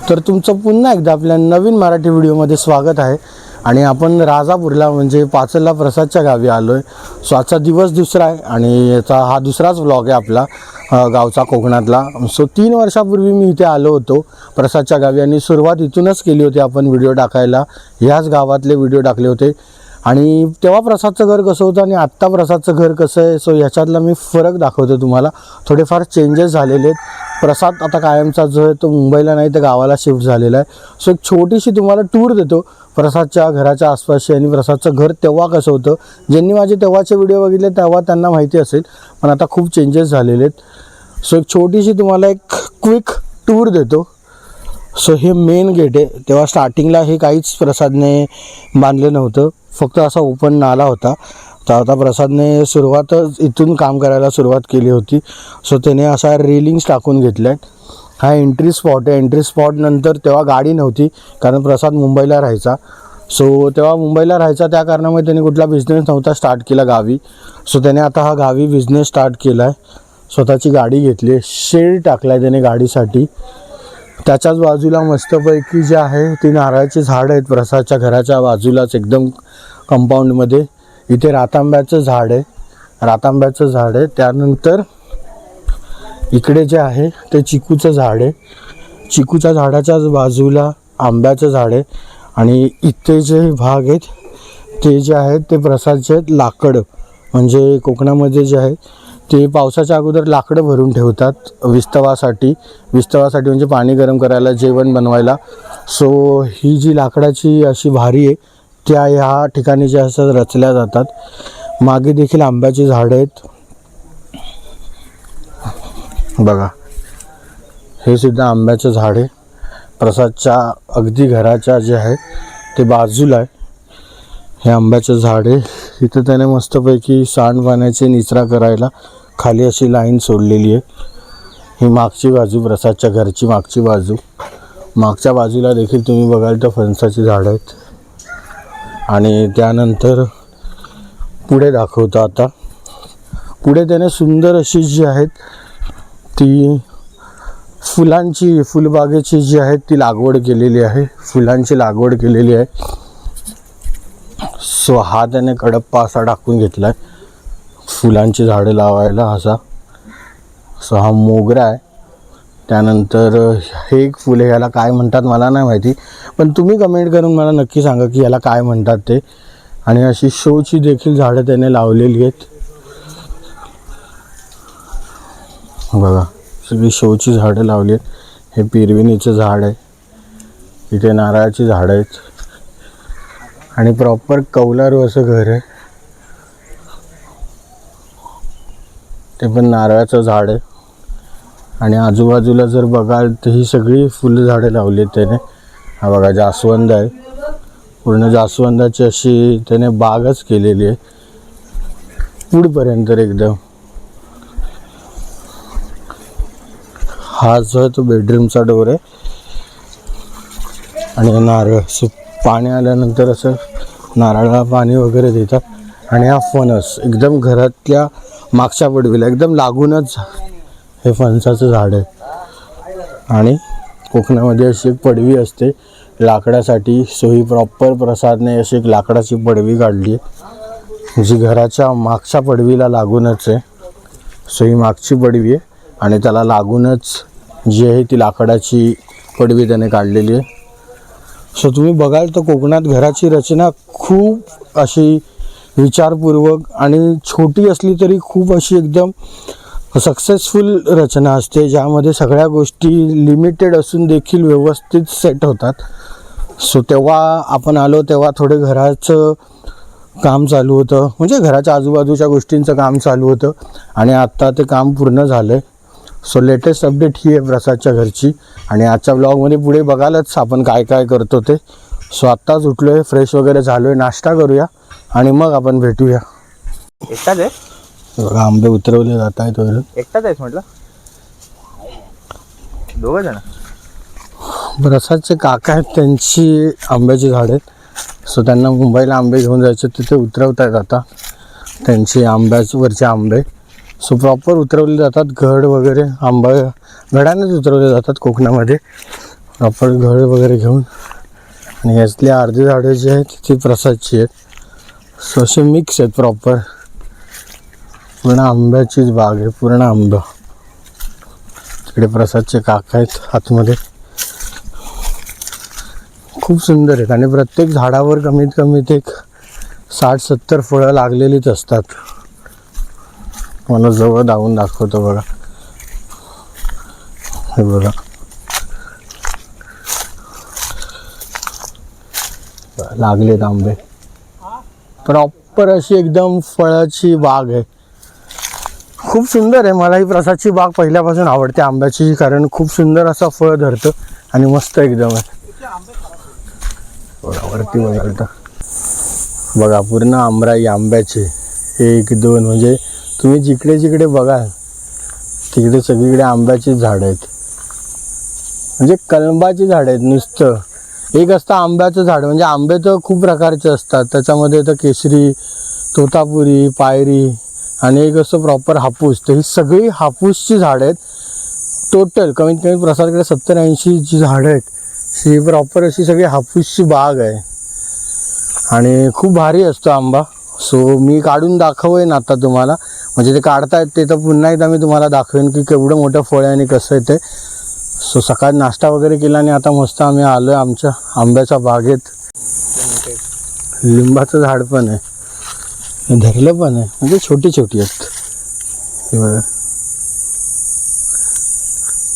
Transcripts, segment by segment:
तर तुमचं पुन्हा एकदा आपल्या नवीन मराठी व्हिडिओमध्ये स्वागत आहे। आणि आपण राजापूरला म्हणजे पाचलला प्रसादच्या गावी आलो आहे। सो आजचा दिवस दुसरा आहे आणि याचा हा दुसराच व्लॉग आहे आपला गावचा कोकणातला। सो 3 वर्षापूर्वी मी इथे आलो होतो प्रसादच्या गावी आणि सुरुवात इथूनच केली होती आपण व्हिडिओ टाकायला। ह्याच गावातले व्हिडिओ टाकले होते आणि तेव्हा प्रसादचं घर कसं होतं आणि आत्ता प्रसादचं घर कसं आहे सो ह्याच्यातला मी फरक दाखवतो तुम्हाला। थोडेफार चेंजेस झालेले आहेत। प्रसाद आता कायमचा जो आहे तो मुंबईला नाही तर गावाला शिफ्ट झालेला आहे। सो एक छोटीशी तुम्हाला टूर देतो प्रसादच्या घराच्या आसपासची आणि प्रसादचं घर तेव्हा कसं होतं। ज्यांनी माझे तेव्हाचे व्हिडिओ बघितले तेव्हा त्यांना माहिती असेल, पण आता खूप चेंजेस झालेले आहेत। सो एक छोटीशी तुम्हाला एक क्विक टूर देतो। सो हे मेन गेट आहे। तेव्हा स्टार्टिंगला हे काहीच प्रसादने बांधलं नव्हतं, फक्त असा ओपन नाला होता। तर आता प्रसादने सुरुवातच इथून काम करायला सुरुवात केली होती। सो त्याने असा रेलिंग्स टाकून घेतल्या आहेत। हा एंट्री स्पॉट आहे। एंट्री स्पॉट नंतर तेव्हा गाडी नव्हती कारण प्रसाद मुंबईला राहायचा। सो तेव्हा मुंबईला राहायचा त्या कारणामुळे त्याने कुठला बिझनेस नव्हता स्टार्ट केला गावी। सो त्याने आता हा गावी बिझनेस स्टार्ट केला आहे। स्वतःची गाडी घेतली आहे, शेड टाकला आहे त्याने गाडीसाठी। त्याच्याच बाजूला मस्तपैकी जे आहे ती नारळाची झाड आहेत प्रसादच्या घराच्या बाजूलाच एकदम कंपाऊंडमध्ये। इथे रातांब्याचं झाड आहे, रातांब्याचं झाड आहे। त्यानंतर इकडे जे आहे ते चिकूचं झाड आहे। चिकूच्या झाडाच्याच बाजूला आंब्याचं झाड आहे आणि इथे जे भाग आहेत ते जे आहेत ते प्रसादचे लाकड, म्हणजे कोकणामध्ये जे आहे ते पावसाच्या अगोदर लाकडं भरून ठेवतात विस्तवासाठी म्हणजे पाणी गरम करायला, जेवण बनवायला। सो ही जी लाकडाची अशी भारी आहे त्या ह्या ठिकाणी जे असं रचल्या जातात। मागे देखील आंब्याची झाडं आहेत बघा, हे सुद्धा आंब्याचं झाड आहे। प्रसादच्या अगदी घराच्या जे आहे ते बाजूला आहे हे आंब्याचं झाड आहे। इथं त्याने मस्तपैकी सांडपाण्याचे निचरा करायला खाली अशी लाईन सोडलेली आहे। ही मागची बाजू प्रसादच्या घरची मागची बाजू। मागच्या बाजूला देखील तुम्ही बघाल तर फणसाची झाडं आहेत। आणि त्यानंतर पुढे दाखवतो आता। पुढे त्याने सुंदर अशी जी आहेत ती फुलांची, फुलबागेची जी आहे ती लागवड केलेली आहे, फुलांची लागवड केलेली आहे। सो हा त्याने कडप्पा असा टाकून घेतला आहे फुलांची झाडं लावायला असा। सो हा मोगरा आहे। त्यानंतर हे एक फुल आहे, याला काय म्हणतात मला नाही माहिती, पण तुम्ही कमेंट करून मला नक्की सांगा की याला काय म्हणतात ते। आणि अशी शोची देखील झाडं त्याने लावलेली आहेत बघा, सगळी शोची झाडं लावली आहेत। हे पिरविणीचं झाड आहे, इथे नारळाची झाडं आहेत आणि प्रॉपर कौलारू असं घर आहे। ते पण नारळाचं झाड आहे आणि आजूबाजूला जर बघाल तर ही सगळी फुलझाडं लावली आहेत त्याने। हा बघा जास्वंद आहे, पूर्ण जास्वंदाची अशी त्याने बागच केलेली आहे पुढपर्यंत एकदम। हा जो आहे तो बेडरूमचा डोर आहे आणि नारळ पाणी आल्यानंतर असं नारळाला पाणी वगैरे देतात। आणि हा फणस एकदम घरातल्या मागच्या पडवीला एकदम लागूनच हे फणसाचं झाड आहे। आणि कोकणामध्ये अशी एक पडवी असते लाकडासाठी। सो ही प्रॉपर प्रसादने अशी एक लाकडाची पडवी काढली आहे जी घराच्या मागच्या पडवीला लागूनच आहे। सो ही मागची पडवी आहे आणि त्याला लागूनच जी आहे ती लाकडाची पडवी त्याने काढलेली आहे। सो तुम्ही बघाल तर कोकणात घराची रचना खूप अशी विचारपूर्वक आणि छोटी असली तरी खूप अशी एकदम सक्सेसफुल रचना असते, ज्यामध्ये सगळ्या गोष्टी लिमिटेड असून देखील व्यवस्थित सेट होतात। सो तेव्हा आपण आलो तेव्हा थोडे घराचं काम चालू होतं, म्हणजे घराच्या आजूबाजूच्या गोष्टींचं काम चालू होतं आणि आत्ता ते काम पूर्ण झालं आहे। सो लेटेस्ट अपडेट ही आहे प्रसादच्या घरची आणि आजच्या ब्लॉगमध्ये पुढे बघालच आपण काय काय करतो ते। सो आत्ताच उठलो आहे, फ्रेश वगैरे झालो आहे, नाश्ता करूया आणि मग आपण भेटूया। एकटाच आहे बघा आंबे उतरवले जात आहेत वरून। एकटाच आहेस म्हटलं, दोघं जण? प्रसादचे काका आहेत, त्यांची आंब्याची झाड आहेत। सो त्यांना मुंबईला आंबे घेऊन जायचे, तिथे उतरवत आहेत आता त्यांची आंब्यावरचे आंबे। सो प्रॉपर उतरवले जातात, घड वगैरे आंबा घडानेच उतरवले जातात कोकणामध्ये। प्रॉपर घड वगैरे घेऊन, आणि यातली अर्धी झाडं जी आहेत ती प्रसादची आहेत. सो असे मिक्स आहेत प्रॉपर. पूर्ण आंब्याचीच बाग आहे, पूर्ण आंबा. तिकडे प्रसादचे काका आहेत आतमध्ये. खूप सुंदर आहेत आणि प्रत्येक झाडावर कमीत कमी ते 60-70 फळं लागलेलीच असतात. मला जवळ धावून दाखवतो बघा. हे बघा, लागलेत आंबे. प्रॉपर अशी एकदम फळाची बाग आहे. खूप सुंदर आहे. मला ही प्रसादची बाग पहिल्यापासून आवडते आंब्याची, कारण खूप सुंदर असा फळ धरतं आणि मस्त एकदम आहे. वरती बघा, बघा पूर्ण आंबराई आंब्याचे 1-2 म्हणजे तुम्ही जिकडे जिकडे बघाल तिकडे सगळीकडे आंब्याची झाड आहेत. म्हणजे कलंबाची झाड आहेत. नुसतं एक असतं आंब्याचं झाड, म्हणजे आंबे तर खूप प्रकारचे असतात. त्याच्यामध्ये तर केशरी, तोतापुरी, पायरी आणि एक असं प्रॉपर हापूस. तर ही सगळी हापूसची झाडं आहेत. टोटल कमीत कमी प्रसादकडे 70-80 जी झाडं आहेत, ही प्रॉपर अशी सगळी हापूसची बाग आहे आणि खूप भारी असतो आंबा. सो मी काढून दाखवेन आता तुम्हाला, म्हणजे ते काढतायत ते तर पुन्हा एकदा मी तुम्हाला दाखवेन की केवढं मोठं फळ आहे आणि कसं आहे ते. सो सकाळी नाश्ता वगैरे केला आणि आता मस्त आम्ही आलो आहे आमच्या आंब्याच्या बागेत. लिंबाचं झाड पण आहे, धरलं पण आहे, म्हणजे छोटी छोटी आहेत. हे बघा,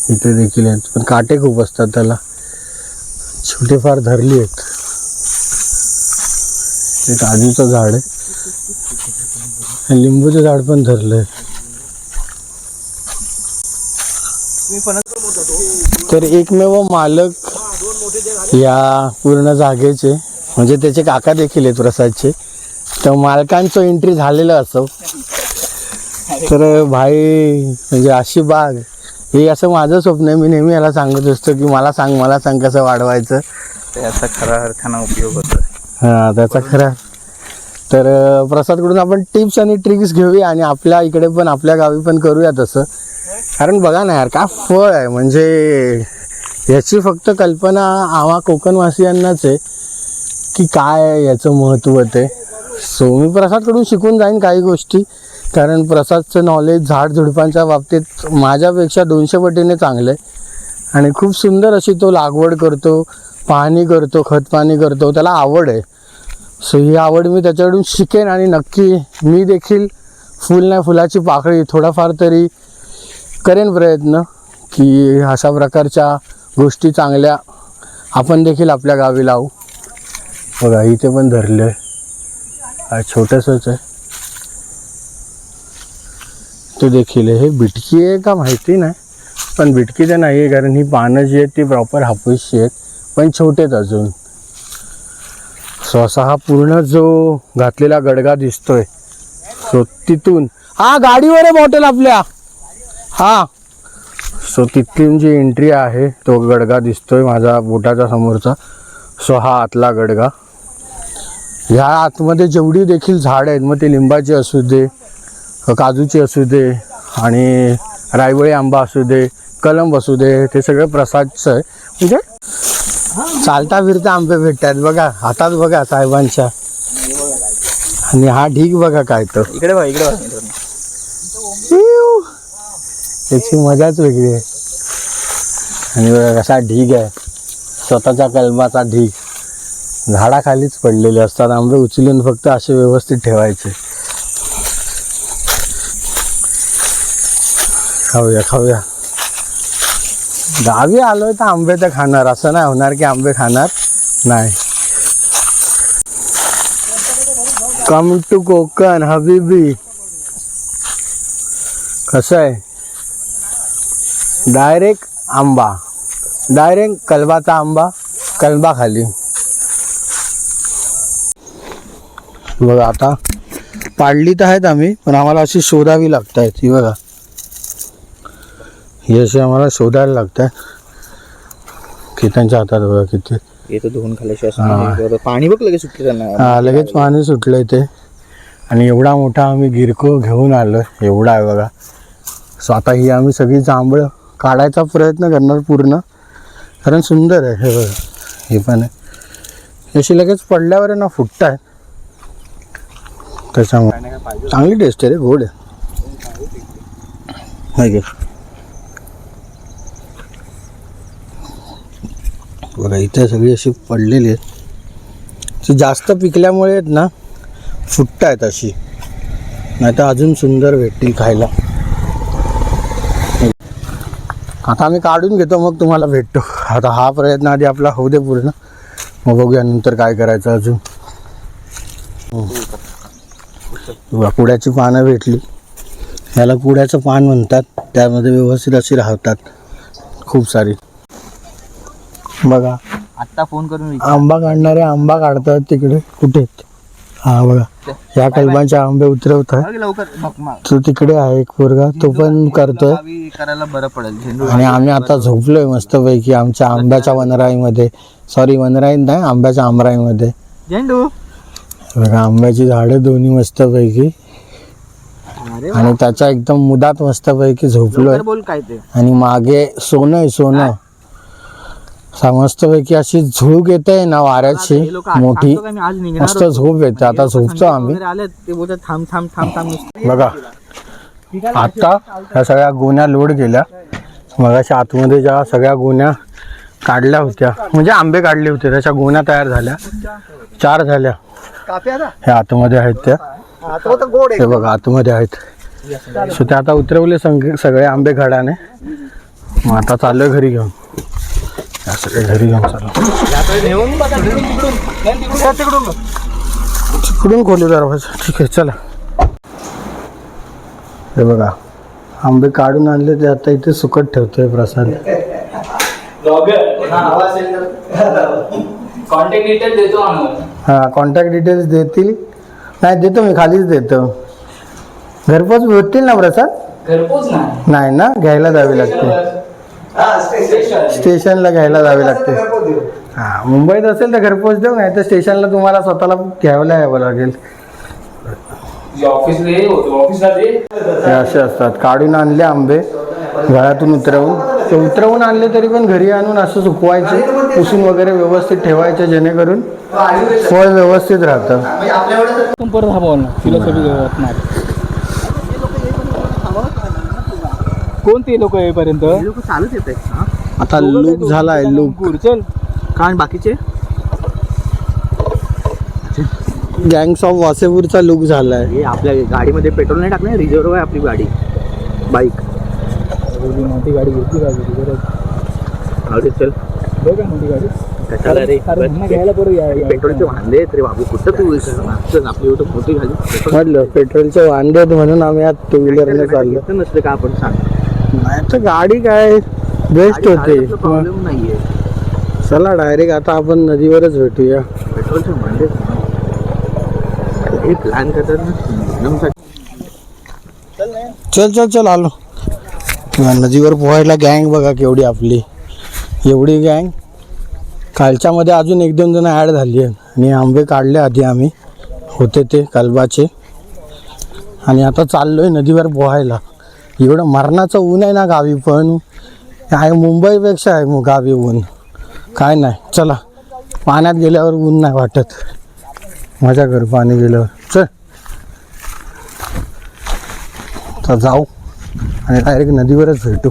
इथे देखील आहेत पण काटे खूप असतात त्याला. छोटे फार धरली आहेत. ते काजूचं झाड आहे, लिंबूचं झाड पण धरलंय. तर एकमेव मालक या पूर्ण जागेचे, म्हणजे त्याचे काका देखील आहेत प्रसादचे. तर मालकांचं एंट्री झालेलं असो. तर भाई म्हणजे अशी बाग हे असं माझं स्वप्न आहे. मी नेहमी याला सांगत असतो की मला सांग कसं वाढवायचं. त्याचा खरा अर्थानं उपयोग होतो. हां, त्याचा खरा. तर प्रसादकडून आपण टिप्स आणि ट्रिक्स घेऊया आणि आपल्या इकडे पण आपल्या गावी पण करूया तसं. कारण बघा ना यार, काय फळ आहे. म्हणजे याची फक्त कल्पना आम्हा कोकणवासियांनाच आहे की काय याचं महत्त्व ते. सो मी प्रसादकडून शिकून जाईन काही गोष्टी, कारण प्रसादचं नॉलेज झाडझुडपांच्या बाबतीत माझ्यापेक्षा 200 पटीने चांगलं आहे. आणि खूप सुंदर अशी तो लागवड करतो, पाहणी करतो, खतपाणी करतो, त्याला आवड आहे. सो ही आवड मी त्याच्याकडून शिकेन आणि नक्की मी देखील फुल नाही फुलाची पाकळी थोडाफार तरी करेन प्रयत्न की अशा प्रकारच्या गोष्टी चांगल्या आपण देखील आपल्या गावी लावू. बघा इथे पण धरलं आहे, छोटंसंच आहे ते देखील. हे बिटकी आहे का माहिती नाही, पण बिटकी तर नाही आहे, कारण ही पानं जी आहेत ती प्रॉपर हापूसची आहेत, पण छोटेत अजून. सो असा हा पूर्ण जो घातलेला गडगा दिसतोय, सो तिथून हा गाडीवर आहे बॉटल आपल्या. हा, सो तिथून जी एंट्री आहे तो गडगा दिसतोय माझा बोटाच्या समोरचा. सो हा आतला गडगा. ह्या आतमध्ये जेवढी देखील झाड आहेत, मग ते लिंबाची असू दे, काजूची असू दे, आणि रायवळी आंबा असू दे, कलम असू दे, ते सगळं प्रसादचं आहे. म्हणजे चालता फिरता आंबे भेटतात. बघा हातात बघा साहेबांच्या, आणि हा ढीग बघा काय तो. इकडे बघा, इकडे बघा. त्याची मजाच वेगळी आहे. आणि बघा कसा ढीग आहे, स्वतःच्या कलमाचा ढीग. झाडाखालीच पडलेले असतात आंबे, उचलून फक्त असे व्यवस्थित ठेवायचे. खाऊया. गावी आलोय तर आंबे तर खाणार, असं नाही होणार की आंबे खाणार नाही. कम टू कोकण हबीबी. कसं आहे, डायरेक्ट आंबा, डायरेक्ट कलबाचा आंबा कलबा खाली. बघा आता पाडली तर आहेत आम्ही, पण आम्हाला अशी शोधावी लागत आहेत. ही बघा, ही अशी आम्हाला शोधायला लागत आहे. कित्यांच्या हातात बघा किती. येतो धुवून खाल्याशिवाय पाणी बघ लगेच सुटलं त्यांना. हा, लगेच पाणी सुटलंय ते. आणि एवढा मोठा आम्ही गिरको घेऊन आलोय, एवढा आहे बघा. सो आता ही आम्ही सगळी जांभळं काढायचा प्रयत्न करणार पूर्ण. कारण सुंदर आहे हे बघा. हे पण आहे अशी लगेच पडल्यावर आहे ना फुटत आहे त्याच्यामुळे चांगली टेस्ट आहे रे गोड आहे. हाय का बघा इथे सगळी अशी पडलेली आहेत. ती जास्त पिकल्यामुळे आहेत ना फुटत आहेत अशी नाही तर अजून सुंदर भेटतील खायला. आता आम्ही काढून घेतो मग तुम्हाला भेटतो. आता हा प्रयत्न आधी आपला होऊ दे पूर्ण मग बघूया नंतर काय करायचं अजून. कुड्याची पानं भेटली. ह्याला कुड्याचं पान म्हणतात. त्यामध्ये व्यवस्थित अशी राहतात खूप सारी. बघा आत्ता फोन करून आंबा काढणारे आंबा काढतात तिकडे कुठे. हा बघा या कलमाचे आंबे उतरवतात. लवकर तो तिकडे आहे एक पोरगा तो पण करतोय. करायला बरं पडेल झेंडू. आणि आम्ही आता झोपलोय मस्तपैकी आमच्या आंब्याच्या वनराईमध्ये. सॉरी वनराई नाही आंब्याच्या आमराईमध्ये. झेंडू बघा आंब्याची झाडं दोन्ही मस्तपैकी आणि त्याच्या एकदम मुदात मस्तपैकी झोपलोय. बोल काय ते. आणि मागे सोनं आहे सोनं. मस्तपैकी अशी झोप येते ना वाऱ्याची मोठी मस्त झोप येते. आता झोपतो आम्ही. थांब थांब थांब थांब. बघा आता ह्या सगळ्या गोण्या लोड केल्या. मगाशी आतमध्ये ज्या सगळ्या गोण्या काढल्या होत्या म्हणजे आंबे काढले होते त्याच्या गोण्या तयार झाल्या. 4 झाल्या. ह्या आतमध्ये आहेत त्या. हे बघा आतमध्ये आहेत. सो ते आता उतरवले सगळे आंबे घडाने. मग आता चाललोय घरी घेऊन. सगळे घरी घेऊन चालू. तिकडून खोलू दरवाजा. ठीक आहे चला. हे बघा आंबे काढून आणले ते आता इथे सुकत ठेवतोय प्रसाद. कॉन्टॅक्ट डिटेल देतो हां कॉन्टॅक्ट डिटेल्स देतील. नाही देतो मी खालीच देतो. घरपोच भेटतील ना प्रसाद. घरपोच नाही ना घ्यायला जावे लागते. स्टेशनला घ्यायला जावे लागते. हां मुंबईत असेल तर घरपोच देऊ नाही तर स्टेशनला तुम्हाला स्वतःला घ्यायला यावं लागेल. हे असे असतात. काढून आणले आंबे घरातून उतरवून ते उतरवून आणले तरी पण घरी आणून असं सुकवायचे पुसून वगैरे व्यवस्थित ठेवायचे जेणेकरून फळ व्यवस्थित राहतं. कोणते लोक येईपर्यंत लोक चालत येत आहेत. आता लूक झाला आहे लूक. चल कारण बाकीचे गँग्स ऑफ वासेपूरचा लूक झाला आहे. हे आपल्या गाडीमध्ये पेट्रोल नाही टाकणार. रिझर्व आहे आपली गाडी बाईक. मोठी गाडी घेतली पाहिजे. चल बघा मोठी गाडी कशाला रे घ्यायला बरं. पेट्रोलचे वांदे आहेत रे बाबू. कुठं तू आपली एवढं मोठी गाडी म्हटलं पेट्रोलचे वांदे आहेत म्हणून आम्ही आज टू व्हीलरने चाललो. नसते का आपण सांग. नाही तर गाडी काय बेस्ट होते. प्रॉब्लेम नाहीये. चला डायरेक्ट आता आपण नदीवरच भेटूया. पेट्रोलचे वांदे हे प्लॅन करतात. चल चल चल आलो. नदीवर पोहायला गँग बघा केवढी आपली. एवढी गँग. कालच्यामध्ये अजून 1-2 जण ॲड झाली आहेत. आणि आंबे काढले आधी आम्ही होते ते कलबाचे. आणि आता चाललोय नदीवर पोहायला. एवढं मरणाचं ऊन आहे ना गावी पण आहे मुंबईपेक्षा आहे मग गावी ऊन काय नाही. चला पाण्यात गेल्यावर ऊन नाही वाटत. मजा कर पाणी गेल्यावर. चल तर जाऊ आणि डायरेक्ट नदीवरच भेटू.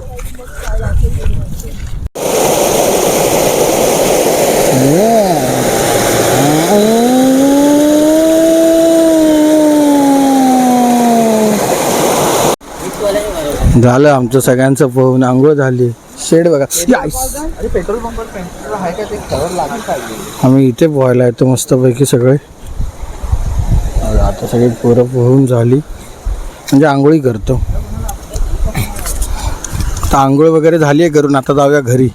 झालं आमचं सगळ्यांचं पोहून आंघोळ झाली. शेड बघा. अरे पेट्रोल पंपवर पेट्रोल आहे का ते कवर लागली पाहिजे. आम्ही इथे पोहायला येतो मस्तपैकी सगळे. आता सगळी पोरं पोहून झाली म्हणजे आंघोळी करतो. आता आंघोळ वगैरे झाली आहे करून आता जाऊया घरी.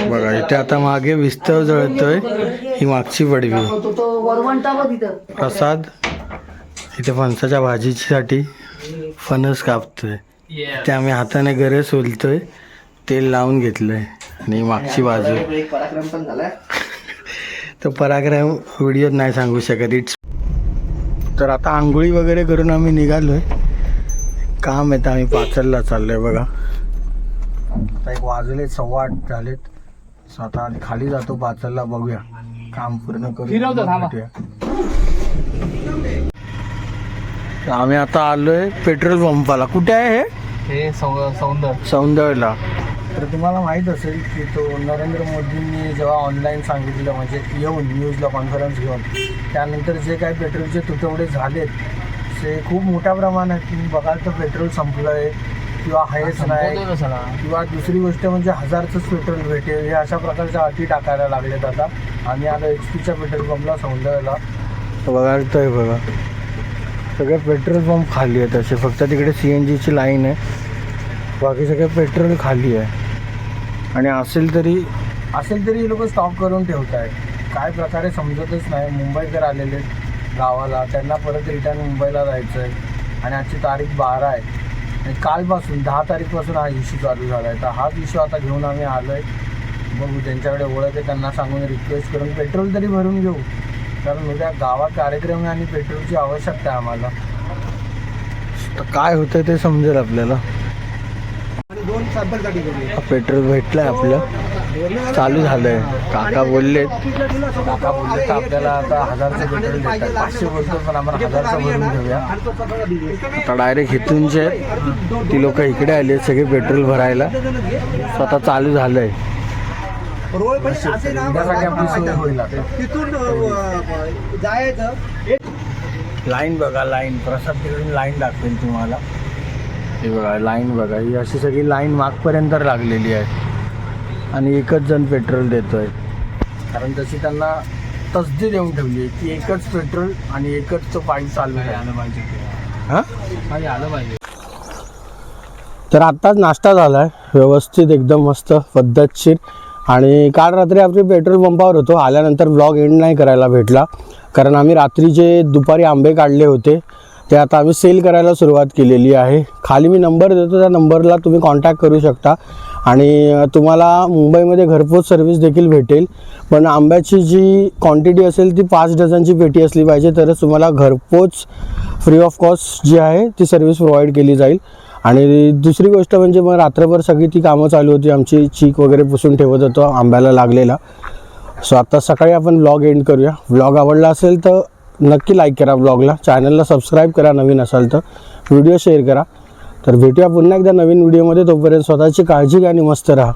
बघा इथे आता मागे विस्तव जळतोय. ही मागची पडवी. प्रसाद इथे फणसाच्या भाजीसाठी फणस कापतोय. ते आम्ही हाताने गरे सोलतोय. तेल लावून घेतलंय. आणि मागची बाजू पराक्रम पण झालाय. तो पराक्रम व्हिडिओत नाही सांगू शकत. तर आता आंघोळी वगैरे करून आम्ही निघालोय. काम आहे तर आम्ही पाचलला चाललोय बघा. आता एक वाजले 8:15 झालेत. स्वतः आधी खाली जातो पाचलला, बघूया काम पूर्ण करू. फिरवतो, थांबा. तर आम्ही आता आलोय पेट्रोल पंपाला. कुठे आहे हे? सौंदर्यला. तर तुम्हाला माहीत असेल की तो नरेंद्र मोदींनी जेव्हा ऑनलाईन सांगितलं, म्हणजे येऊन न्यूजला कॉन्फरन्स घेऊन, त्यानंतर जे काही पेट्रोलचे तुटवडे झालेत ते खूप मोठ्या प्रमाणात. तुम्ही बघाल तर पेट्रोल संपलं आहे किंवा आहेच नाही, किंवा दुसरी गोष्ट म्हणजे 1000चंच पेट्रोल भेटेल, हे अशा प्रकारच्या अटी टाकायला लागलेत आता. आम्ही आलो HP पेट्रोल पंपला सौंदर्यला. बघाल तर बघा सगळे पेट्रोल पंप खाली आहेत असे, फक्त तिकडे CNGची लाईन आहे, बाकी सगळे पेट्रोल खाली आहे. आणि असेल तरी लोक स्टॉप करून ठेवत आहेत. काय प्रकारे समजतच नाही. मुंबईकर आलेले आहेत गावाला, त्यांना परत रिटर्न मुंबईला जायचं आहे. आणि आजची तारीख 12 आहे आणि कालपासून 10 तारीखपासून हा इश्यू चालू झाला आहे. तर हाच इश्यू आता घेऊन आम्ही आलो आहे. बघू, त्यांच्याकडे ओळख आहे, त्यांना सांगून रिक्वेस्ट करून पेट्रोल तरी भरून घेऊ, कारण उद्या गावात कार्यक्रम आहे आणि पेट्रोलची आवश्यकता आहे आम्हाला. तर काय होतं ते समजेल आपल्याला. पेट्रोल भेटलंय आपलं, चालू झालंय. काका बोलले तर आपल्याला आता 1000चं पेट्रोल देतात. 500 बोलतो पण आपण 1000चं भरून घेऊया. आता डायरेक्ट इथून जे ती लोक इकडे आले सगळे पेट्रोल भरायला. स्वतः चालू झालंय. उद्यासाठी आपली सोय होईल आता. लाईन बघा, लाईन प्रसाद तिकडून लाईन दाखवेल तुम्हाला. हे बघा लाईन बघा, ही अशी सगळी लाईन मागपर्यंत लागलेली आहे आणि एकच जण पेट्रोल देतोय. कारण तशी त्यांना तसदी देऊन ठेवली आहे की एकच पेट्रोल आणि एकच तो पाईप चालू आहे. हां आलं पाहिजे. तर आत्ताच नाश्ता झाला आहे व्यवस्थित एकदम मस्त पद्धतशीर. आणि काल रात्री आपली पेट्रोल पंपावर होतो. आल्यानंतर ब्लॉग एंड नाही करायला भेटला, कारण आम्ही रात्री जे दुपारी आंबे काढले होते ते आता आम्ही सेल करायला सुरुवात केलेली आहे. खाली मी नंबर देतो, त्या नंबरला तुम्ही कॉन्टॅक्ट करू शकता आणि तुम्हाला मुंबईमध्ये घरपोच सर्व्हिस देखील भेटेल. पण आंब्याची जी क्वांटिटी असेल ती 5 डझनची पेटी असली पाहिजे, तरच तुम्हाला घरपोच फ्री ऑफ कॉस्ट जी आहे ती सर्व्हिस प्रोव्हाइड केली जाईल. आणि दुसरी गोष्ट म्हणजे मग रात्रभर सगळी ती कामं चालू होती आमची. चीक वगैरे पुसून ठेवत होतो आंब्याला लागलेला. सो आता सकाळी आपण ब्लॉग एंड करूया. ब्लॉग आवडला असेल तर नक्की लाईक करा ब्लॉगला, चॅनलला सबस्क्राईब करा नवीन असाल तर, व्हिडिओ शेअर करा. तर भेटूया पुन्हा एकदा नवीन व्हिडिओमध्ये. तोपर्यंत स्वतःची काळजी घ्या आणि मस्त राहा.